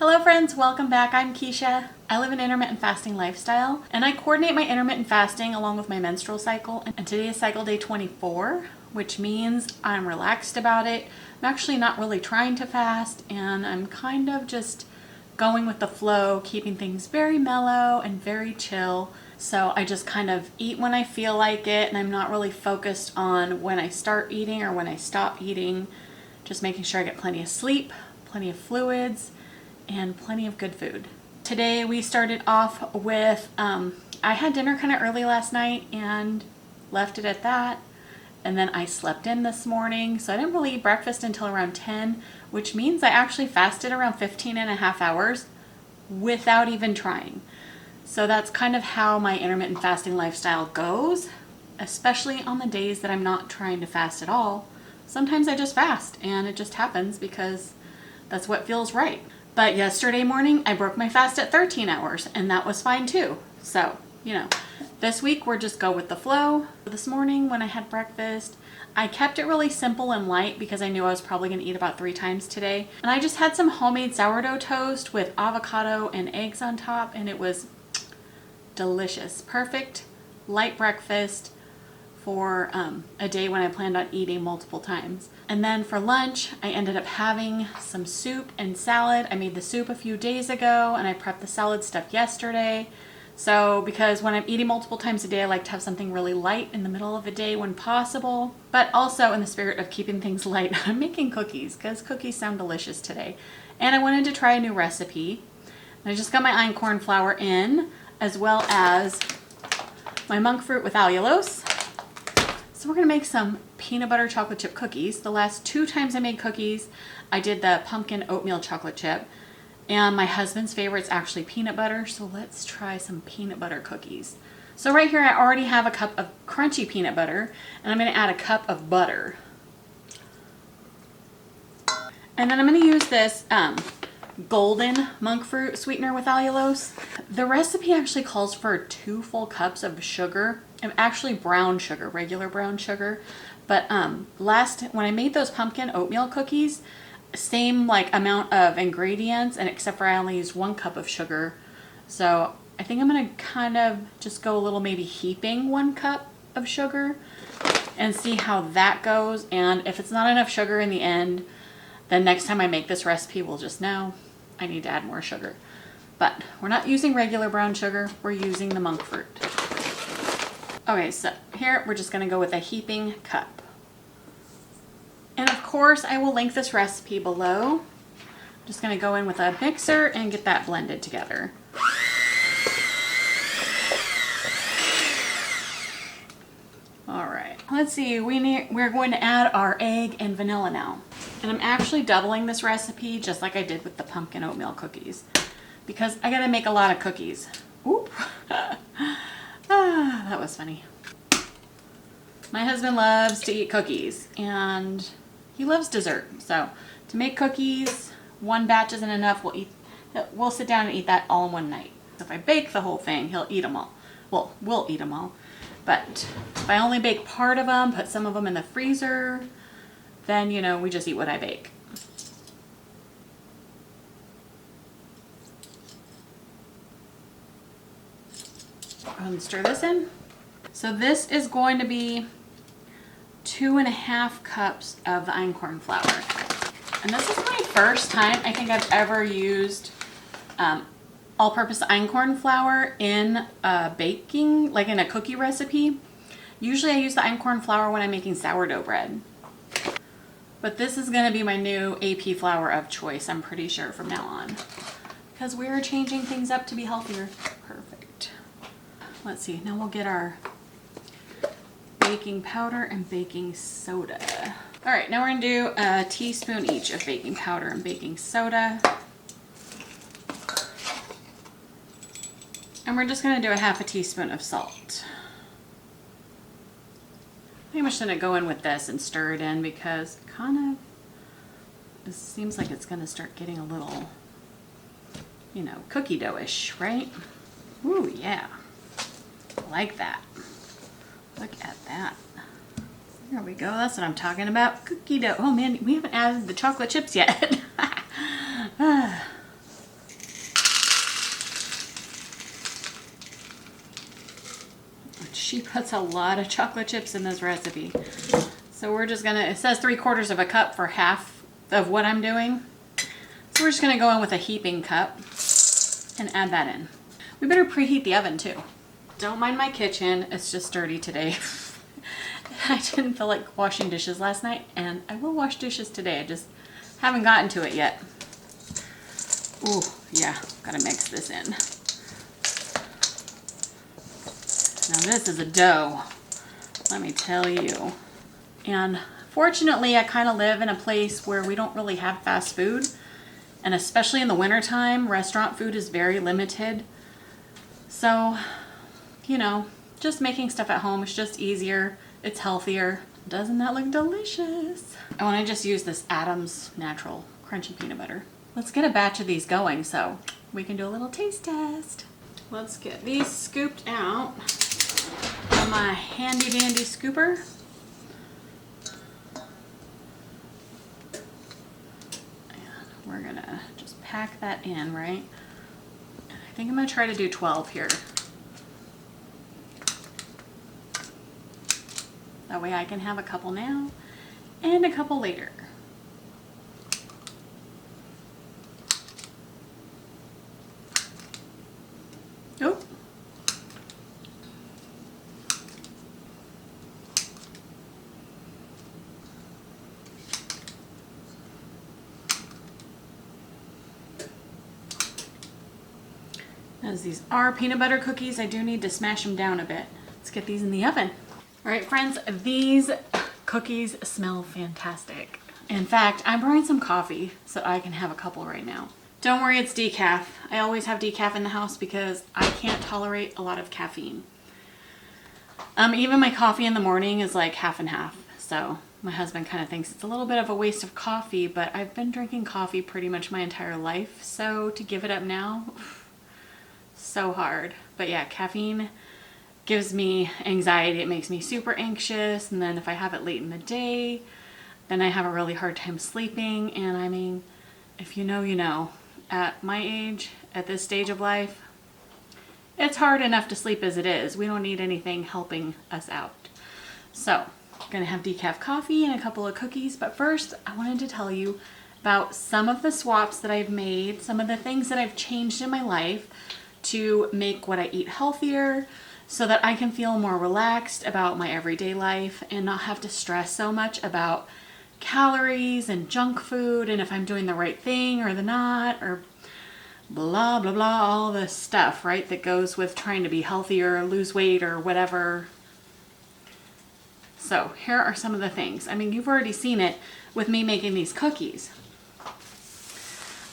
Hello friends, welcome back. I'm Kycha. I live an intermittent fasting lifestyle and I coordinate my intermittent fasting along with my menstrual cycle. And today is cycle day 24, which means I'm relaxed about it. I'm actually not really trying to fast and I'm kind of just going with the flow, keeping things very mellow and very chill. So I just kind of eat when I feel like it and I'm not really focused on when I start eating or when I stop eating. Just making sure I get plenty of sleep, plenty of fluids, and plenty of good food. Today we started off with, I had dinner kind of early last night and left it at that. And then I slept in this morning. So I didn't really eat breakfast until around 10, which means I actually fasted around 15.5 hours without even trying. So that's kind of how my intermittent fasting lifestyle goes, especially on the days that I'm not trying to fast at all. Sometimes I just fast and it just happens because that's what feels right. But yesterday morning, I broke my fast at 13 hours and that was fine too. So, this week we're just go with the flow. This morning when I had breakfast, I kept it really simple and light because I knew I was probably gonna eat about 3 times today. And I just had some homemade sourdough toast with avocado and eggs on top and it was delicious. Perfect light breakfast for a day when I planned on eating multiple times. And then for lunch, I ended up having some soup and salad. I made the soup a few days ago and I prepped the salad stuff yesterday. So because when I'm eating multiple times a day, I like to have something really light in the middle of the day when possible. But also in the spirit of keeping things light, I'm making cookies because cookies sound delicious today. And I wanted to try a new recipe. I just got my Einkorn Flour in, as well as my Monkfruit with Allulose. So we're gonna make some peanut butter chocolate chip cookies. The last 2 times I made cookies, I did the pumpkin oatmeal chocolate chip. And my husband's favorite is actually peanut butter. So let's try some peanut butter cookies. So right here, I already have a cup of crunchy peanut butter and I'm gonna add a cup of butter. And then I'm gonna use this golden monk fruit sweetener with allulose. The recipe actually calls for 2 full cups of sugar, and actually brown sugar, regular brown sugar. But when I made those pumpkin oatmeal cookies, same amount of ingredients, and except for I only used 1 cup of sugar. So I think I'm gonna kind of just go a little maybe heaping 1 cup of sugar and see how that goes. And if it's not enough sugar in the end, then next time I make this recipe, we'll just know I need to add more sugar. But we're not using regular brown sugar, we're using the monk fruit. Okay, so here we're just gonna go with a heaping cup. And of course, I will link this recipe below. I'm just gonna go in with a mixer and get that blended together. All right, let's see, we're going to add our egg and vanilla now. And I'm actually doubling this recipe just like I did with the pumpkin oatmeal cookies because I gotta make a lot of cookies. Oop. That was funny. My husband loves to eat cookies and he loves dessert. So to make cookies, 1 batch isn't enough. We'll sit down and eat that all in one night. So if I bake the whole thing, he'll eat them all. Well, we'll eat them all. But if I only bake part of them, put some of them in the freezer, then, we just eat what I bake. Stir this in. So this is going to be 2.5 cups of the Einkorn Flour. And this is my first time I think I've ever used all-purpose Einkorn Flour in baking, like in a cookie recipe. Usually I use the Einkorn Flour when I'm making sourdough bread. But this is going to be my new AP flour of choice, I'm pretty sure, from now on. Because we're changing things up to be healthier. Perfect. Let's see, now we'll get our baking powder and baking soda. All right, now we're going to do a teaspoon each of baking powder and baking soda. And we're just going to do a 1/2 teaspoon of salt. I think I'm just going to go in with this and stir it in because it seems like it's going to start getting a little, cookie dough-ish, right? Ooh, yeah. I like that. Look at that. There we go. That's what I'm talking about. Cookie dough. Oh man, we haven't added the chocolate chips yet. She puts a lot of chocolate chips in this recipe. So we're just gonna, it says 3/4 of a cup for half of what I'm doing. So we're just gonna go in with a heaping cup and add that in. We better preheat the oven too. Don't mind my kitchen, it's just dirty today. I didn't feel like washing dishes last night, and I will wash dishes today. I just haven't gotten to it yet. Ooh, yeah, gotta mix this in. Now this is a dough, let me tell you. And fortunately, I kind of live in a place where we don't really have fast food. And especially in the wintertime, restaurant food is very limited. So, you know, just making stuff at home is just easier. It's healthier. Doesn't that look delicious? I want to just use this Adams Natural Crunchy Peanut Butter. Let's get a batch of these going so we can do a little taste test. Let's get these scooped out from my handy dandy scooper. And we're gonna just pack that in, right? I think I'm gonna try to do 12 here. That way I can have a couple now and a couple later. Oh. As these are peanut butter cookies, I do need to smash them down a bit. Let's get these in the oven. All right, friends, these cookies smell fantastic. In fact, I'm brewing some coffee so I can have a couple right now. Don't worry, it's decaf. I always have decaf in the house because I can't tolerate a lot of caffeine. Even my coffee in the morning is like half and half. So my husband kind of thinks it's a little bit of a waste of coffee, but I've been drinking coffee pretty much my entire life. So to give it up now, so hard. But yeah, caffeine gives me anxiety. It makes me super anxious. And then if I have it late in the day, then I have a really hard time sleeping. And I mean, if you know, you know. At my age, at this stage of life, it's hard enough to sleep as it is. We don't need anything helping us out. So, I'm gonna have decaf coffee and a couple of cookies. But first, I wanted to tell you about some of the swaps that I've made, some of the things that I've changed in my life to make what I eat healthier, so that I can feel more relaxed about my everyday life and not have to stress so much about calories and junk food and if I'm doing the right thing or the not, or blah, blah, blah, all the stuff, right, that goes with trying to be healthier or lose weight or whatever. So here are some of the things. I mean, you've already seen it with me making these cookies.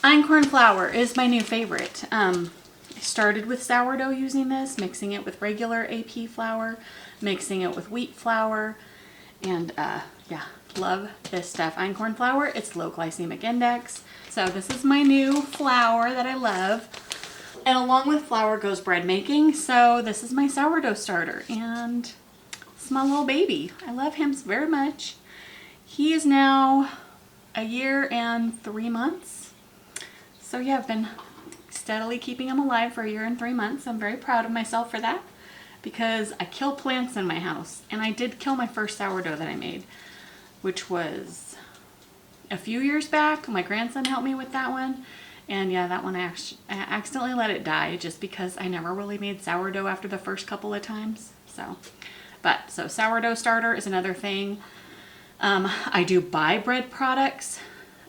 Einkorn Flour is my new favorite. I started with sourdough using this, mixing it with regular AP flour, mixing it with wheat flour, and yeah, love this stuff. Einkorn Flour, it's low glycemic index. So this is my new flour that I love. And along with flour goes bread making. So this is my sourdough starter, and it's my little baby. I love him very much. He is now a year and 3 months. So yeah, I've been steadily keeping him alive for a year and 3 months. I'm very proud of myself for that, because I kill plants in my house. And I did kill my first sourdough that I made, which was a few years back. My grandson helped me with that one. And yeah, that one I accidentally let it die just because I never really made sourdough after the first couple of times. So sourdough starter is another thing. I do buy bread products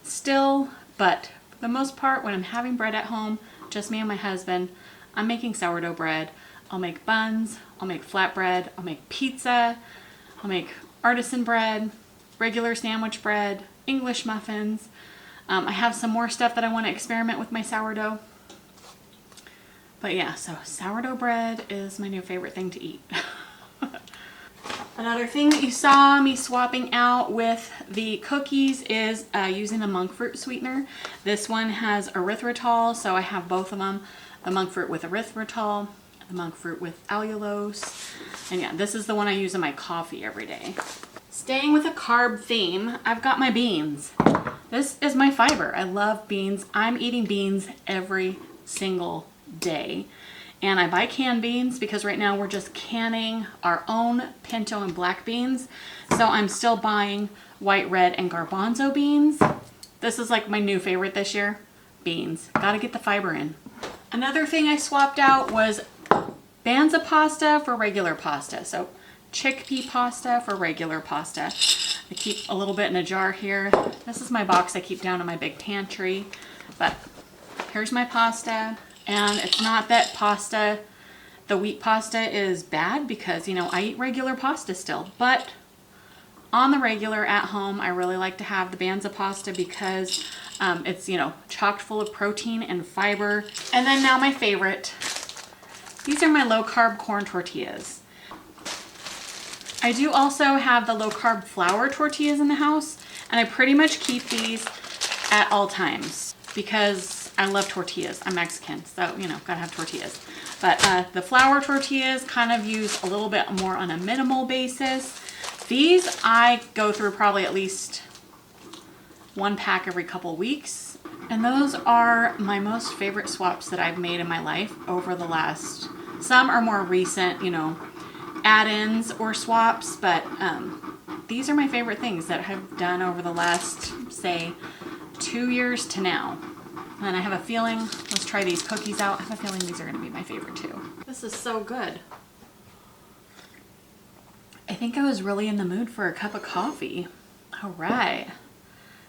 still, but for the most part, when I'm having bread at home, just me and my husband, I'm making sourdough bread. I'll make buns, I'll make flatbread, I'll make pizza, I'll make artisan bread, regular sandwich bread, English muffins. I have some more stuff that I want to experiment with my sourdough. But yeah, so sourdough bread is my new favorite thing to eat. Another thing that you saw me swapping out with the cookies is using the Monkfruit sweetener. This one has erythritol, so I have both of them. The Monkfruit with erythritol, the Monkfruit with allulose. And yeah, this is the one I use in my coffee every day. Staying with a carb theme, I've got my beans. This is my fiber. I love beans. I'm eating beans every single day. And I buy canned beans because right now we're just canning our own pinto and black beans. So I'm still buying white, red, and garbanzo beans. This is like my new favorite this year, beans. Gotta get the fiber in. Another thing I swapped out was banza pasta for regular pasta. So chickpea pasta for regular pasta. I keep a little bit in a jar here. This is my box I keep down in my big pantry. But here's my pasta. And it's not that pasta, the wheat pasta is bad because, you know, I eat regular pasta still. But on the regular at home, I really like to have the banza pasta because it's, you know, chock full of protein and fiber. And then now my favorite. These are my low carb corn tortillas. I do also have the low carb flour tortillas in the house, and I pretty much keep these at all times because I love tortillas. I'm Mexican, so, you know, gotta have tortillas. But the flour tortillas kind of use a little bit more on a minimal basis. These I go through probably at least one pack every couple weeks. And those are my most favorite swaps that I've made in my life over the last, some are more recent, you know, add-ins or swaps, but these are my favorite things that I've done over the last, say, 2 years to now. And I have a feeling, let's try these cookies out. I have a feeling these are going to be my favorite too. This is so good. I think I was really in the mood for a cup of coffee. All right.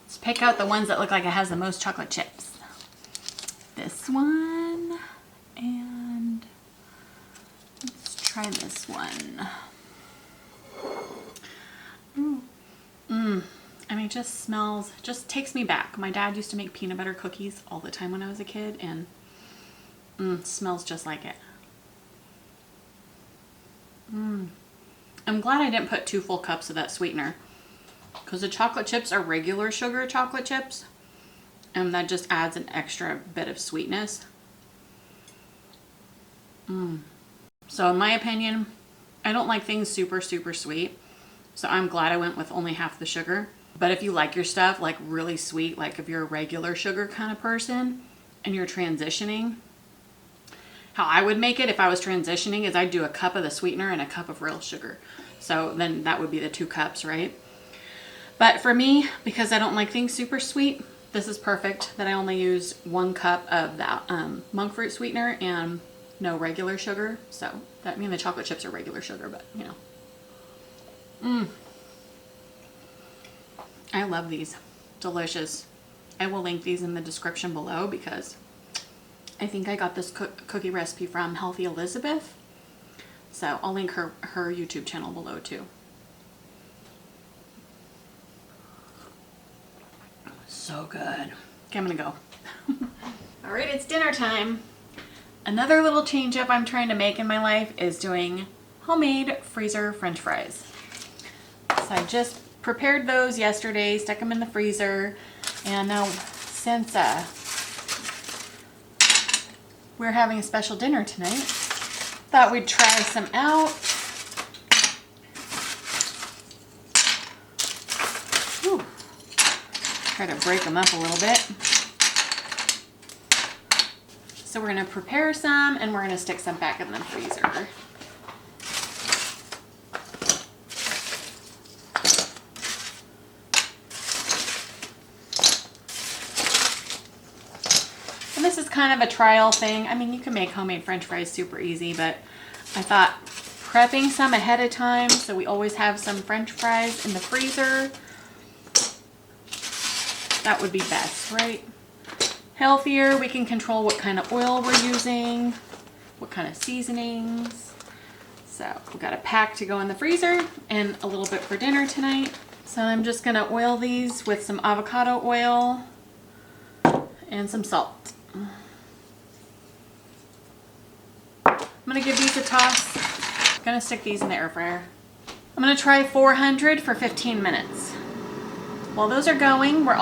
Let's pick out the ones that look like it has the most chocolate chips. This one, and let's try this one. I mean, it just smells, just takes me back. My dad used to make peanut butter cookies all the time when I was a kid, and smells just like it. I'm glad I didn't put 2 full cups of that sweetener, because the chocolate chips are regular sugar chocolate chips, and that just adds an extra bit of sweetness. So in my opinion, I don't like things super sweet, so I'm glad I went with only half the sugar. But if you like your stuff like really sweet, like if you're a regular sugar kind of person and you're transitioning, how I would make it if I was transitioning is I'd do a cup of the sweetener and a cup of real sugar. So then that would be the 2 cups, right? But for me, because I don't like things super sweet, this is perfect that I only use 1 cup of that Monkfruit sweetener and no regular sugar. So that means the chocolate chips are regular sugar, but you know. I love these. Delicious. I will link these in the description below because I think I got this cookie recipe from Healthy Elizabeth. So I'll link her YouTube channel below too. So good. Okay, I'm gonna go. All right, it's dinner time. Another little change up I'm trying to make in my life is doing homemade freezer French fries. So I just prepared those yesterday, stuck them in the freezer, and now since we're having a special dinner tonight, thought we'd try some out. Whew. Try to break them up a little bit. So we're gonna prepare some and we're gonna stick some back in the freezer. And this is kind of a trial thing. I mean, you can make homemade French fries super easy, but I thought prepping some ahead of time so we always have some French fries in the freezer, that would be best, right? Healthier, we can control what kind of oil we're using, what kind of seasonings. So we got a pack to go in the freezer and a little bit for dinner tonight. So I'm just gonna oil these with some avocado oil and some salt. I'm gonna give these a toss. I'm gonna stick these in the air fryer. I'm gonna try 400 for 15 minutes. While those are going, we're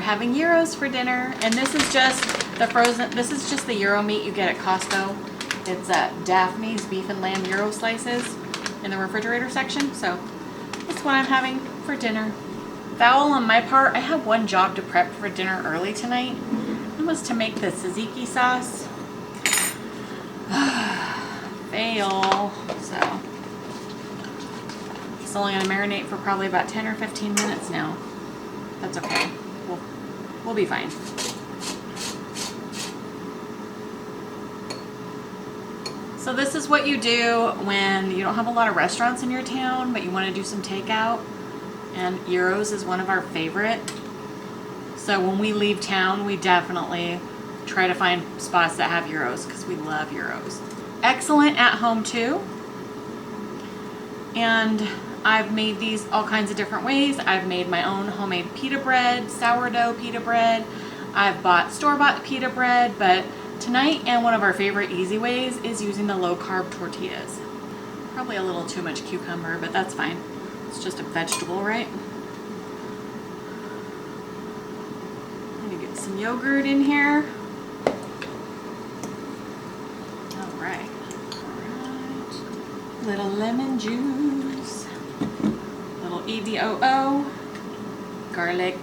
having gyros for dinner, and this is just the frozen, this is just the gyro meat you get at Costco. It's Daphne's beef and lamb gyro slices in the refrigerator section, so that's what I'm having for dinner. Foul on my part, I have one job to prep for dinner early tonight. It was to make the tzatziki sauce. fail. So it's only gonna marinate for probably about 10 or 15 minutes now. That's okay. We'll be fine. So this is what you do when you don't have a lot of restaurants in your town, but you want to do some takeout. And gyros is one of our favorite. So when we leave town, we definitely try to find spots that have gyros because we love gyros. Excellent at home too. And I've made these all kinds of different ways. I've made my own homemade pita bread, sourdough pita bread. I've bought store-bought pita bread, but tonight, and one of our favorite easy ways, is using the low-carb tortillas. Probably a little too much cucumber, but that's fine. It's just a vegetable, right? I'm gonna get some yogurt in here. All right. Little lemon juice. Little EVOO. Garlic.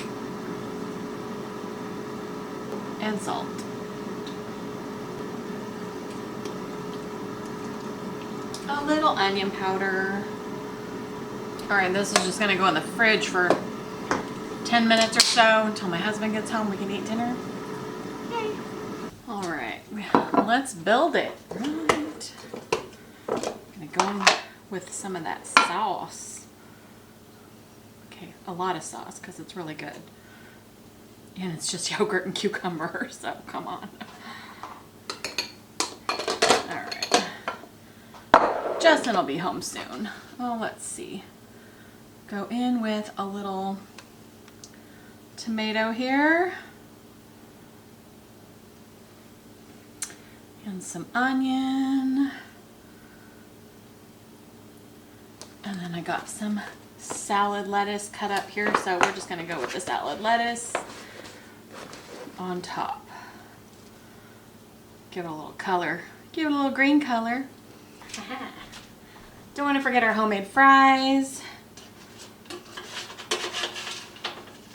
And salt. A little onion powder. All right, this is just gonna go in the fridge for 10 minutes or so until my husband gets home. We can eat dinner. Yay. All right, let's build it. Right. I'm gonna go in with some of that sauce. Okay, a lot of sauce because it's really good. And it's just yogurt and cucumber, so come on. All right. Justin will be home soon. Oh, let's see. Go in with a little tomato here. And some onion. And then I got some salad lettuce cut up here, so we're just gonna go with the salad lettuce on top. Give it a little color. Give it a little green color. Don't want to forget our homemade fries,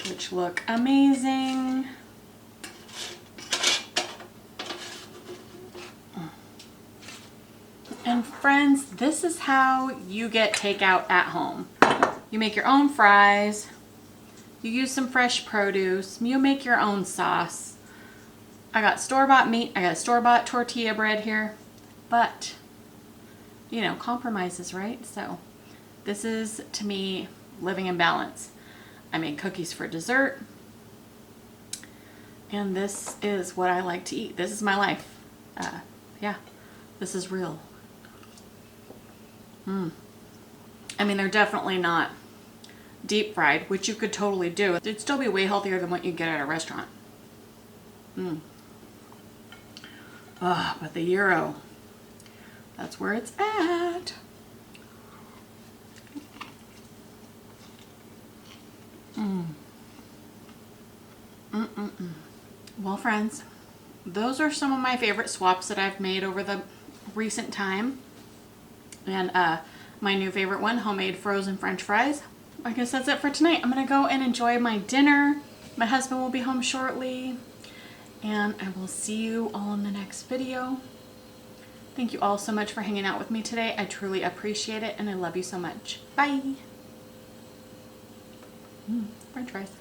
which look amazing. And friends, this is how you get takeout at home. You make your own fries. You use some fresh produce. You make your own sauce. I got store-bought meat. I got a store-bought tortilla bread here. But, you know, compromises, right? So this is, to me, living in balance. I made cookies for dessert. And this is what I like to eat. This is my life. Yeah, this is real. I mean, they're definitely not deep fried, which you could totally do. It'd still be way healthier than what you get at a restaurant. But the gyro, that's where it's at. Well, friends, those are some of my favorite swaps that I've made over the recent time. And my new favorite one, homemade frozen French fries. I guess that's it for tonight. I'm gonna go and enjoy my dinner. My husband will be home shortly, and I will see you all in the next video. Thank you all so much for hanging out with me today. I truly appreciate it, and I love you so much. Bye. French fries.